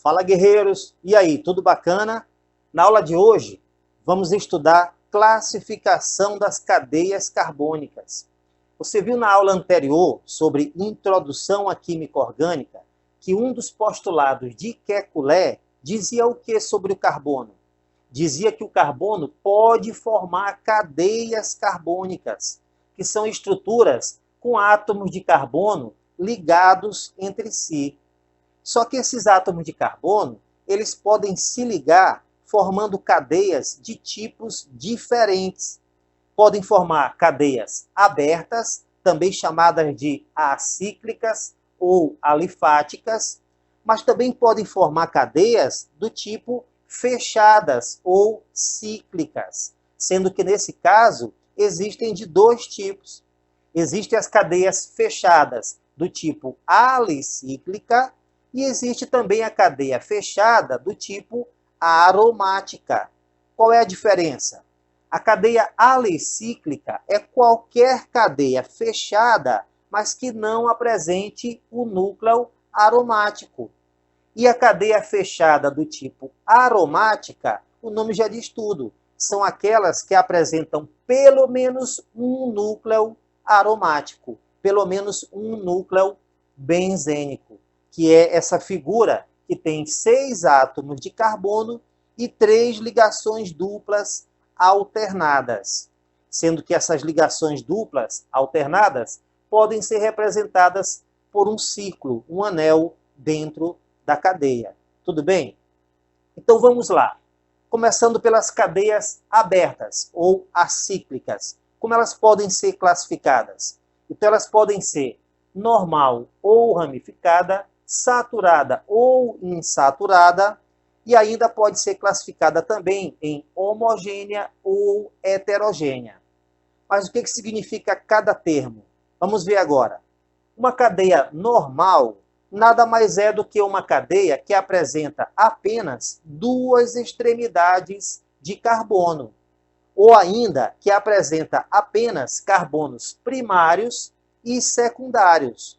Fala, guerreiros! E aí, tudo bacana? Na aula de hoje, vamos estudar classificação das cadeias carbônicas. Você viu na aula anterior, sobre introdução à química orgânica, que um dos postulados de Kekulé dizia o que sobre o carbono? Dizia que o carbono pode formar cadeias carbônicas, que são estruturas com átomos de carbono ligados entre si. Só que esses átomos de carbono, eles podem se ligar formando cadeias de tipos diferentes. Podem formar cadeias abertas, também chamadas de acíclicas ou alifáticas, mas também podem formar cadeias do tipo fechadas ou cíclicas, sendo que nesse caso existem de dois tipos. Existem as cadeias fechadas do tipo alicíclica, e existe também a cadeia fechada do tipo aromática. Qual é a diferença? A cadeia alicíclica é qualquer cadeia fechada, mas que não apresente o núcleo aromático. E a cadeia fechada do tipo aromática, o nome já diz tudo, são aquelas que apresentam pelo menos um núcleo aromático, pelo menos um núcleo benzênico, que é essa figura que tem 6 átomos de carbono e 3 ligações duplas alternadas, sendo que essas ligações duplas alternadas podem ser representadas por um círculo, um anel dentro da cadeia. Tudo bem? Então vamos lá. Começando pelas cadeias abertas ou acíclicas. Como elas podem ser classificadas? Então elas podem ser normal ou ramificada, saturada ou insaturada, e ainda pode ser classificada também em homogênea ou heterogênea. Mas o que significa cada termo? Vamos ver agora. Uma cadeia normal nada mais é do que uma cadeia que apresenta apenas 2 extremidades de carbono, ou ainda que apresenta apenas carbonos primários e secundários.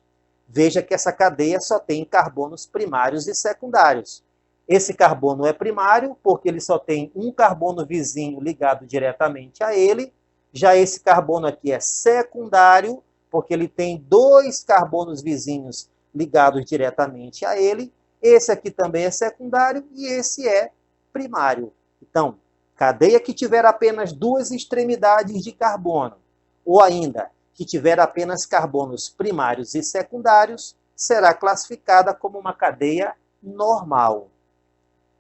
Veja que essa cadeia só tem carbonos primários e secundários. Esse carbono é primário porque ele só tem um carbono vizinho ligado diretamente a ele. Já esse carbono aqui é secundário porque ele tem 2 carbonos vizinhos ligados diretamente a ele. Esse aqui também é secundário e esse é primário. Então, cadeia que tiver apenas 2 extremidades de carbono, ou ainda que tiver apenas carbonos primários e secundários, será classificada como uma cadeia normal.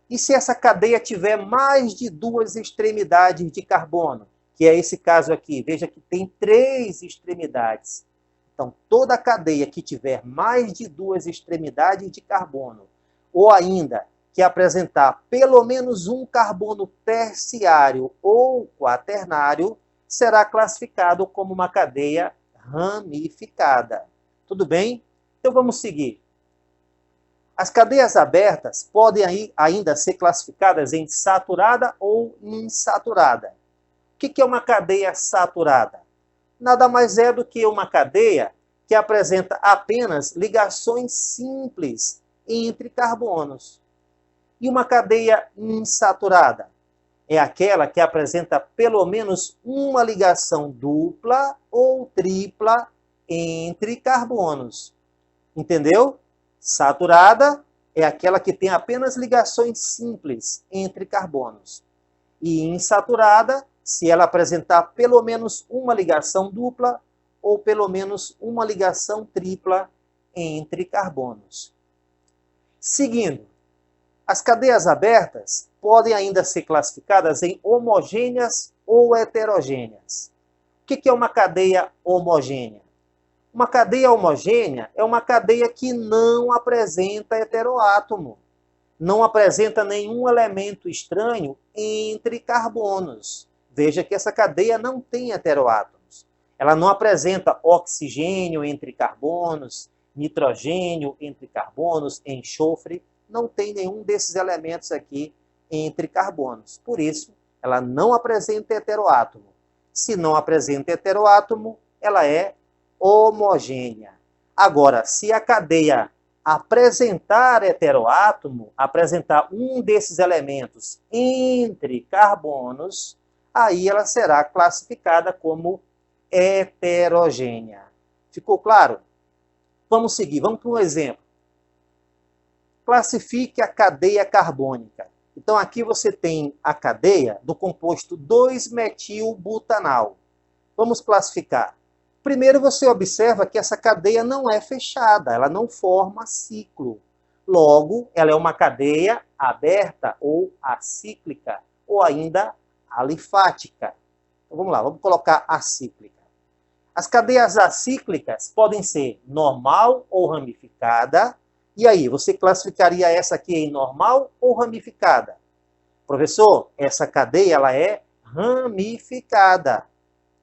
E se essa cadeia tiver mais de 2 extremidades de carbono, que é esse caso aqui, veja que tem 3 extremidades. Então, toda cadeia que tiver mais de 2 extremidades de carbono, ou ainda que apresentar pelo menos um carbono terciário ou quaternário, será classificado como uma cadeia ramificada. Tudo bem? Então vamos seguir. As cadeias abertas podem ainda ser classificadas em saturada ou insaturada. O que é uma cadeia saturada? Nada mais é do que uma cadeia que apresenta apenas ligações simples entre carbonos. E uma cadeia insaturada é aquela que apresenta pelo menos uma ligação dupla ou tripla entre carbonos. Entendeu? Saturada é aquela que tem apenas ligações simples entre carbonos. E insaturada, se ela apresentar pelo menos uma ligação dupla ou pelo menos uma ligação tripla entre carbonos. Seguindo, as cadeias abertas podem ainda ser classificadas em homogêneas ou heterogêneas. O que é uma cadeia homogênea? Uma cadeia homogênea é uma cadeia que não apresenta heteroátomo, não apresenta nenhum elemento estranho entre carbonos. Veja que essa cadeia não tem heteroátomos. Ela não apresenta oxigênio entre carbonos, nitrogênio entre carbonos, enxofre. Não tem nenhum desses elementos aqui entre carbonos. Por isso, ela não apresenta heteroátomo. Se não apresenta heteroátomo, ela é homogênea. Agora, se a cadeia apresentar heteroátomo, apresentar um desses elementos entre carbonos, aí ela será classificada como heterogênea. Ficou claro? Vamos seguir, vamos para um exemplo. Classifique a cadeia carbônica. Então aqui você tem a cadeia do composto 2-metilbutanal. Vamos classificar. Primeiro você observa que essa cadeia não é fechada, ela não forma ciclo. Logo, ela é uma cadeia aberta ou acíclica, ou ainda alifática. Então vamos lá, vamos colocar acíclica. As cadeias acíclicas podem ser normal ou ramificada. E aí, você classificaria essa aqui em normal ou ramificada? Professor, essa cadeia ela é ramificada.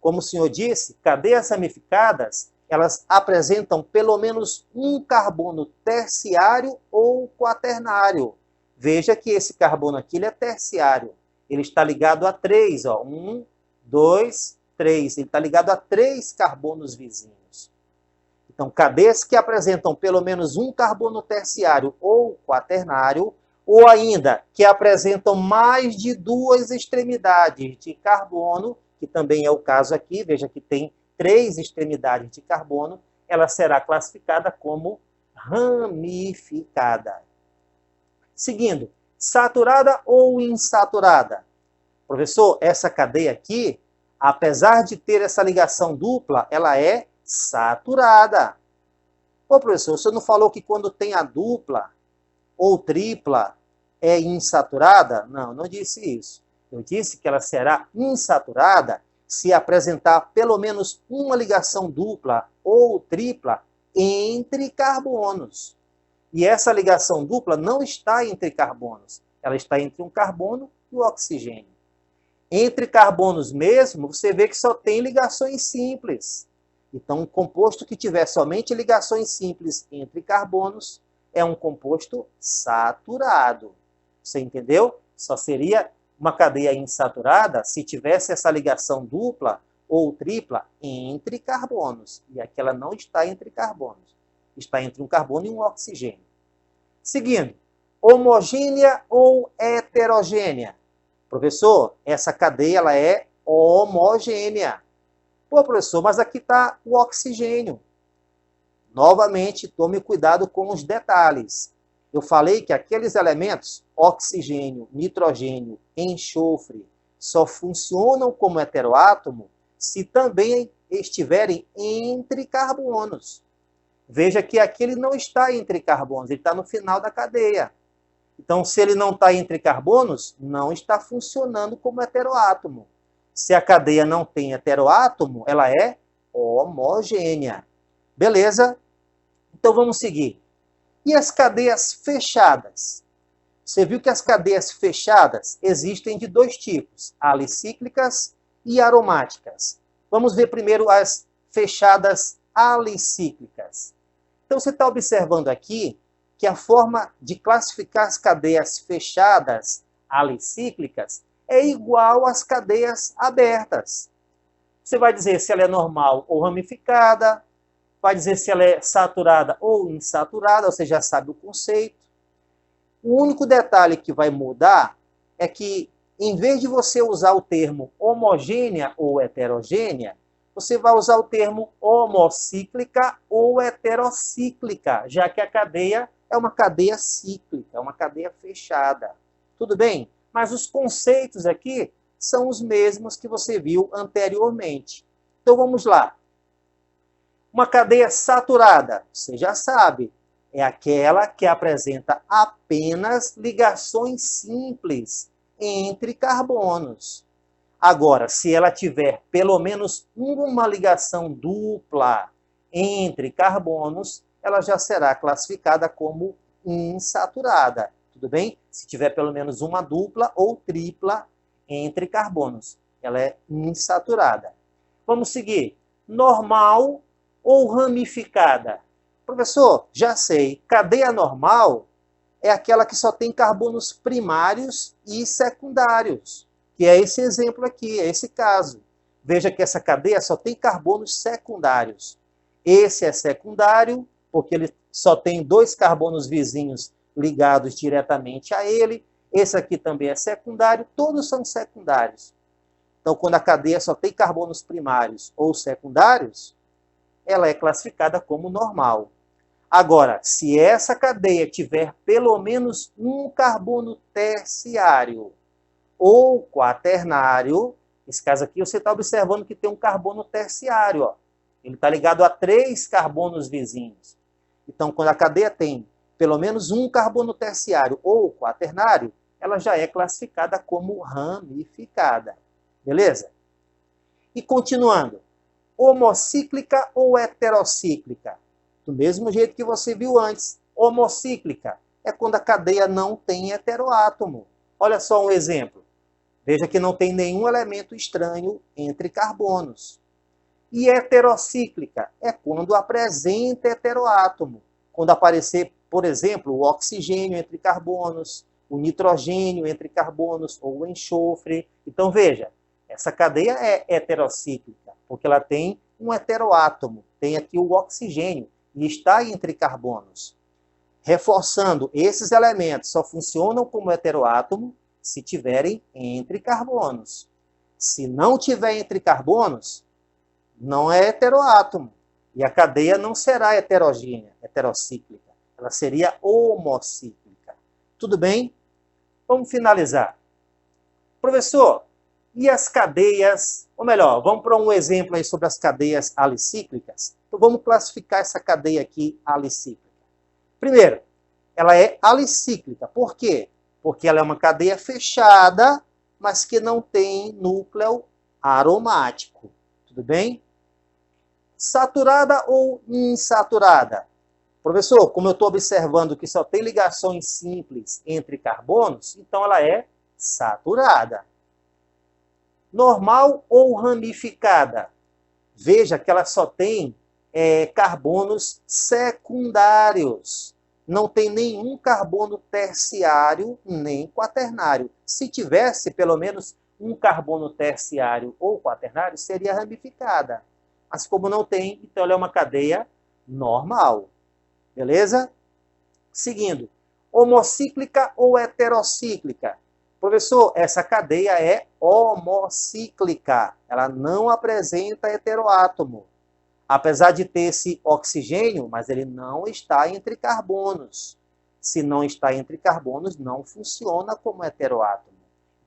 Como o senhor disse, cadeias ramificadas, elas apresentam pelo menos um carbono terciário ou quaternário. Veja que esse carbono aqui ele é terciário. Ele está ligado a 3, ó. 1, 2, 3. Ele está ligado a 3 carbonos vizinhos. Então, cadeias que apresentam pelo menos um carbono terciário ou quaternário, ou ainda que apresentam mais de 2 extremidades de carbono, que também é o caso aqui, veja que tem 3 extremidades de carbono, ela será classificada como ramificada. Seguindo, saturada ou insaturada? Professor, essa cadeia aqui, apesar de ter essa ligação dupla, ela é saturada. Ô, professor, o senhor não falou que quando tem a dupla ou tripla é insaturada? Não, não disse isso. Eu disse que ela será insaturada se apresentar pelo menos uma ligação dupla ou tripla entre carbonos. E essa ligação dupla não está entre carbonos. Ela está entre um carbono e o oxigênio. Entre carbonos mesmo, você vê que só tem ligações simples. Então, um composto que tiver somente ligações simples entre carbonos é um composto saturado. Você entendeu? Só seria uma cadeia insaturada se tivesse essa ligação dupla ou tripla entre carbonos. E aqui ela não está entre carbonos. Está entre um carbono e um oxigênio. Seguindo, homogênea ou heterogênea? Professor, essa cadeia ela é homogênea. Pô, professor, mas aqui está o oxigênio. Novamente, tome cuidado com os detalhes. Eu falei que aqueles elementos, oxigênio, nitrogênio, enxofre, só funcionam como heteroátomo se também estiverem entre carbonos. Veja que aqui ele não está entre carbonos, ele está no final da cadeia. Então, se ele não está entre carbonos, não está funcionando como heteroátomo. Se a cadeia não tem heteroátomo, ela é homogênea. Beleza? Então vamos seguir. E as cadeias fechadas? Você viu que as cadeias fechadas existem de 2 tipos, alicíclicas e aromáticas. Vamos ver primeiro as fechadas alicíclicas. Então você está observando aqui que a forma de classificar as cadeias fechadas alicíclicas é igual às cadeias abertas. Você vai dizer se ela é normal ou ramificada, vai dizer se ela é saturada ou insaturada, você já sabe o conceito. O único detalhe que vai mudar é que, em vez de você usar o termo homogênea ou heterogênea, você vai usar o termo homocíclica ou heterocíclica, já que a cadeia é uma cadeia cíclica, é uma cadeia fechada. Tudo bem? Mas os conceitos aqui são os mesmos que você viu anteriormente. Então vamos lá. Uma cadeia saturada, você já sabe, é aquela que apresenta apenas ligações simples entre carbonos. Agora, se ela tiver pelo menos uma ligação dupla entre carbonos, ela já será classificada como insaturada. Tudo bem? Se tiver pelo menos uma dupla ou tripla entre carbonos, ela é insaturada. Vamos seguir. Normal ou ramificada? Professor, já sei. Cadeia normal é aquela que só tem carbonos primários e secundários, que é esse exemplo aqui, é esse caso. Veja que essa cadeia só tem carbonos secundários. Esse é secundário porque ele só tem 2 carbonos vizinhos ligados diretamente a ele. Esse aqui também é secundário, todos são secundários. Então, quando a cadeia só tem carbonos primários ou secundários, ela é classificada como normal. Agora, se essa cadeia tiver pelo menos um carbono terciário ou quaternário, nesse caso aqui você está observando que tem um carbono terciário, ó. Ele está ligado a 3 carbonos vizinhos. Então, quando a cadeia tem pelo menos um carbono terciário ou quaternário, ela já é classificada como ramificada. Beleza? E continuando, homocíclica ou heterocíclica? Do mesmo jeito que você viu antes, homocíclica é quando a cadeia não tem heteroátomo. Olha só um exemplo. Veja que não tem nenhum elemento estranho entre carbonos. E heterocíclica é quando apresenta heteroátomo. Quando aparecer, por exemplo, o oxigênio entre carbonos, o nitrogênio entre carbonos ou o enxofre. Então veja, essa cadeia é heterocíclica, porque ela tem um heteroátomo, tem aqui o oxigênio e está entre carbonos. Reforçando, esses elementos só funcionam como heteroátomo se tiverem entre carbonos. Se não tiver entre carbonos, não é heteroátomo. E a cadeia não será heterogênea, heterocíclica. Ela seria homocíclica. Tudo bem? Vamos finalizar. Professor, e as cadeias, ou melhor, vamos para um exemplo aí sobre as cadeias alicíclicas. Então vamos classificar essa cadeia aqui alicíclica. Primeiro, ela é alicíclica. Por quê? Porque ela é uma cadeia fechada, mas que não tem núcleo aromático. Tudo bem? Saturada ou insaturada? Professor, como eu estou observando que só tem ligações simples entre carbonos, então ela é saturada. Normal ou ramificada? Veja que ela só tem carbonos secundários. Não tem nenhum carbono terciário nem quaternário. Se tivesse pelo menos um carbono terciário ou quaternário, seria ramificada. Mas como não tem, então ela é uma cadeia normal. Beleza? Seguindo. Homocíclica ou heterocíclica? Professor, essa cadeia é homocíclica. Ela não apresenta heteroátomo. Apesar de ter esse oxigênio, mas ele não está entre carbonos. Se não está entre carbonos, não funciona como heteroátomo.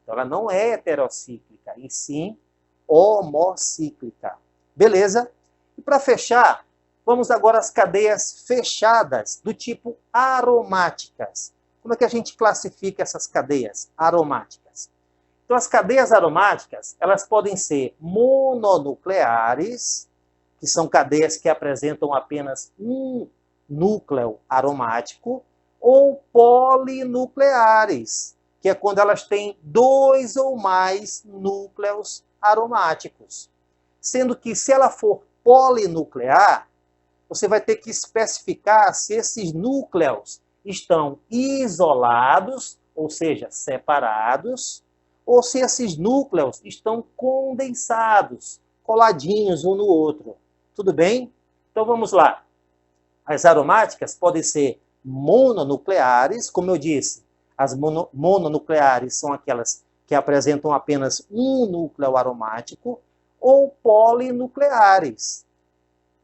Então, ela não é heterocíclica, e sim homocíclica. Beleza? E para fechar, vamos agora às cadeias fechadas, do tipo aromáticas. Como é que a gente classifica essas cadeias aromáticas? Então, as cadeias aromáticas, elas podem ser mononucleares, que são cadeias que apresentam apenas um núcleo aromático, ou polinucleares, que é quando elas têm 2 ou mais núcleos aromáticos. Sendo que, se ela for polinuclear, você vai ter que especificar se esses núcleos estão isolados, ou seja, separados, ou se esses núcleos estão condensados, coladinhos um no outro. Tudo bem? Então vamos lá. As aromáticas podem ser mononucleares, como eu disse. As mononucleares são aquelas que apresentam apenas um núcleo aromático, ou polinucleares.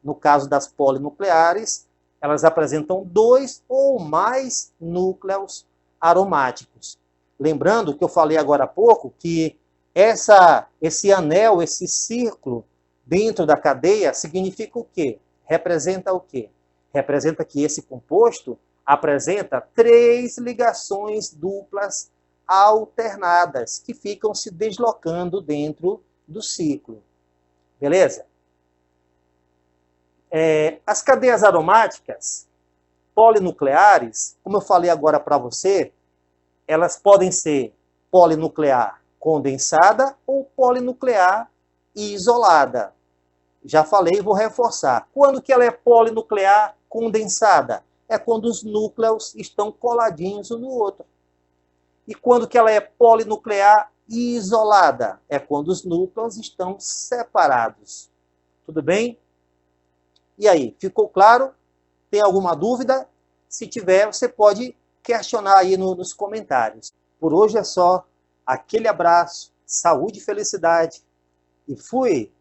No caso das polinucleares, elas apresentam 2 ou mais núcleos aromáticos. Lembrando que eu falei agora há pouco que esse anel, esse círculo dentro da cadeia significa o quê? Representa o quê? Representa que esse composto apresenta 3 ligações duplas alternadas que ficam se deslocando dentro do ciclo. Beleza? As cadeias aromáticas polinucleares, como eu falei agora para você, elas podem ser polinuclear condensada ou polinuclear isolada. Já falei e vou reforçar. Quando que ela é polinuclear condensada? É quando os núcleos estão coladinhos um no outro. E quando que ela é polinuclear isolada? É quando os núcleos estão separados. Tudo bem? E aí, ficou claro? Tem alguma dúvida? Se tiver, você pode questionar aí nos comentários. Por hoje é só. Aquele abraço, saúde e felicidade. E fui!